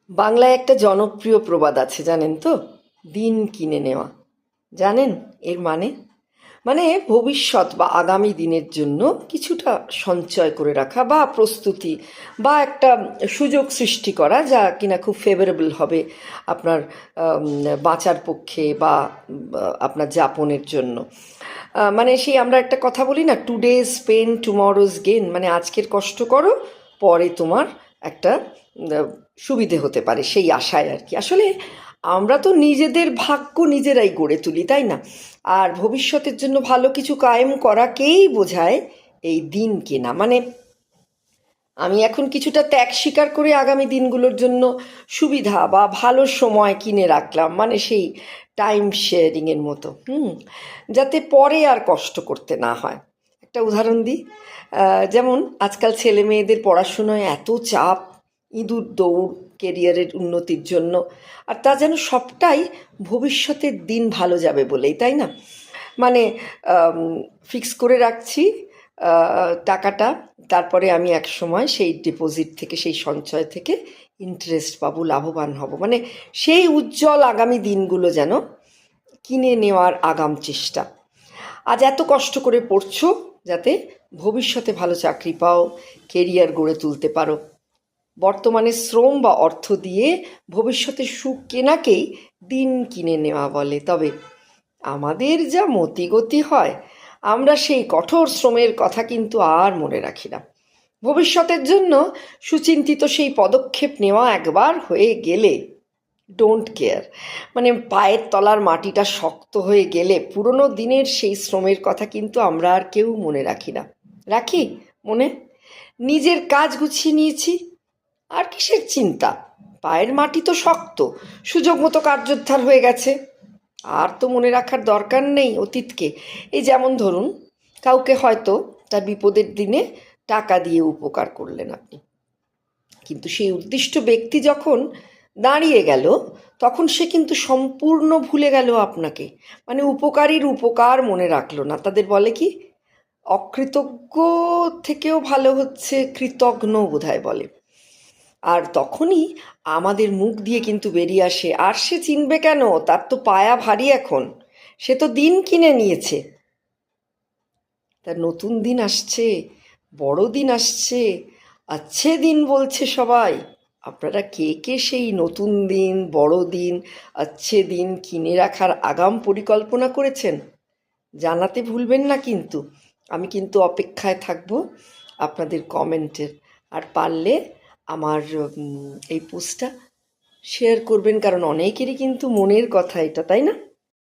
বাংলায় একটা জনপ্রিয় প্রবাদ আছে, জানেন তো? দিন কিনে নেওয়া। জানেন এর মানে? মানে ভবিষ্যৎ বা আগামী দিনের জন্য কিছুটা সঞ্চয় করে রাখা বা প্রস্তুতি বা একটা সুযোগ সৃষ্টি করা, যা কিনা খুব ফেভারেবল হবে আপনার বাঁচার পক্ষে বা আপনার যাপনের জন্য। মানে সেই আমরা একটা কথা বলি না, টুডে স্পেন টুমরোজ গেন, মানে আজকের কষ্ট করো, পরে তোমার একটা সুবিধে হতে পারে, সেই আশায় আর কি। আসলে আমরা তো নিজেদের ভাগ্য নিজেরাই গড়ে তুলি, তাই না? আর ভবিষ্যতের জন্য ভালো কিছু কায়েম করাকেই বোঝায় এই দিন কেনা। মানে আমি এখন কিছুটা ত্যাগ স্বীকার করে আগামী দিনগুলোর জন্য সুবিধা বা ভালো সময় কিনে রাখলাম, মানে সেই টাইম শেয়ারিংয়ের মতো, যাতে পরে আর কষ্ট করতে না হয়। একটা উদাহরণ দিই। যেমন আজকাল ছেলে মেয়েদের পড়াশুনোয় এত চাপ, ইঁদুর দৌড় কেরিয়ারের উন্নতির জন্য, আর তা যেন সবটাই ভবিষ্যতের দিন ভালো যাবে বলেই, তাই না? মানে ফিক্স করে রাখছি টাকাটা, তারপরে আমি এক সময় সেই ডিপোজিট থেকে, সেই সঞ্চয় থেকে ইন্টারেস্ট পাবো, লাভবান হব। মানে সেই উজ্জ্বল আগামী দিনগুলো যেন কিনে নেওয়ার আগাম চেষ্টা। আজ এত কষ্ট করে পড়ছো যাতে ভবিষ্যতে ভালো চাকরি পাও, কেরিয়ার গড়ে তুলতে পারো। বর্তমানে শ্রম বা অর্থ দিয়ে ভবিষ্যতের সুখ কেনাকেই দিন কিনে নেওয়া বলে। তবে আমাদের যা মতিগতি হয়, আমরা সেই কঠোর শ্রমের কথা কিন্তু আর মনে রাখি না। ভবিষ্যতের জন্য সুচিন্তিত সেই পদক্ষেপ নেওয়া একবার হয়ে গেলে ডোন্ট কেয়ার, মানে পায়ের তলার মাটিটা শক্ত হয়ে গেলে পুরনো দিনের সেই শ্রমের কথা কিন্তু আমরা আর কেউ মনে রাখি না। রাখি মনে? নিজের কাজ গুছিয়ে নিয়েছি, আর কিসের চিন্তা? পায়ের মাটি তো শক্ত, সুযোগ মতো কার্যোদ্ধার হয়ে গেছে, আর তো মনে রাখার দরকার নেই অতীতকে। এই যেমন ধরুন, কাউকে হয়তো তার বিপদের দিনে টাকা দিয়ে উপকার করলেন আপনি, কিন্তু সেই উদ্দিষ্ট ব্যক্তি যখন দাঁড়িয়ে গেল, তখন সে কিন্তু সম্পূর্ণ ভুলে গেল আপনাকে। মানে উপকারীর উপকার মনে রাখলো না। তাদের বলে কি, অকৃতজ্ঞ থেকেও ভালো হচ্ছে কৃতঘ্ন বোধহয় বলে। আর তখনই আমাদের মুখ দিয়ে কিন্তু বেরিয়ে আসে, আর সে চিনবে কেন? তার তো পায়া ভারী এখন, সে তো দিন কিনে নিয়েছে। তার নতুন দিন আসছে, বড় দিন আসছে, আচ্ছে দিন বলছে সবাই। আপনারা কে কে সেই নতুন দিন, বড় দিন, আচ্ছে দিন কিনে রাখার আগাম পরিকল্পনা করেছেন? জানাতে ভুলবেন না কিন্তু। আমি কিন্তু অপেক্ষায় থাকবো আপনাদের কমেন্টের। আর পারলে আমার এই পোস্টটা শেয়ার করবেন, কারণ অনেকেরই কিন্তু মনের কথা এটা, তাই না?